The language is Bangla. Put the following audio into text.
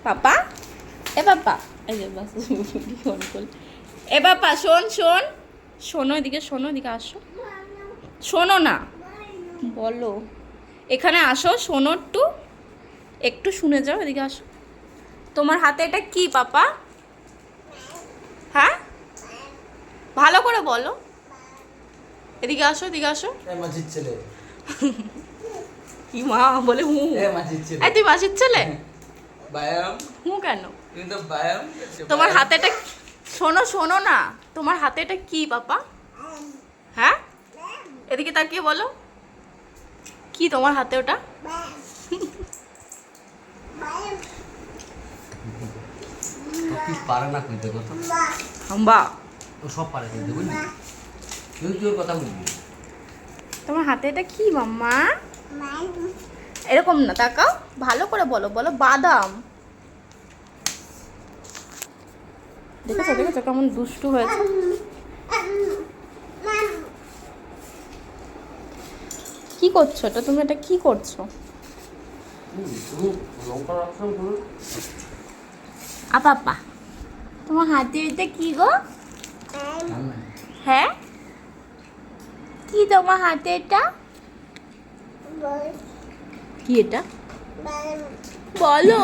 পাপা, এ পাপা, এই যে বাস ফোন করল। এ পাপা শোন শোন, শোনো এদিকে, শোনো এদিকে আসো, শোনো না, বলো এখানে আসো, শোনো একটু, একটু শুনে যাও, এদিকে আসো। তোমার হাতে এটা কি পাপা? হ্যাঁ, ভালো করে বলো। এদিকে আসো, এদিকে আসো। মাঝির ছেলে। কি মা বলে হু। মাঝির ছেলে। এই তুই মাসির ছেলে? ব্যায়াম। হু কেন? কিন্তু ব্যায়াম। তোমার হাতে এটা, শোনো শোনো না, তোমার হাতে এটা কি পাপা? হ্যাঁ, এদিকে তাকিয়ে বলো, কি তোমার হাতে ওটা? কি পারে না কইতে কথা। হাম্বা। ও সব পারে কইতে বুঝলি? তুই কি ওর কথা বলবি? তোমার হাতে এটা কি মাম্মা? এরকম না, তাকাও, ভালো করে বলো, বলো বাদাম। দেখেছো দেখেছো কেমন দুষ্টু হয়েছে। কি করছো এটা তুমি, এটা কি করছো? তুমি লঙ্কা রাখছো তুমি? পাপা, তোমার হাতে এটা কি গো? হ্যাঁ, কি তোমার হাতে এটা? কি এটা বলো?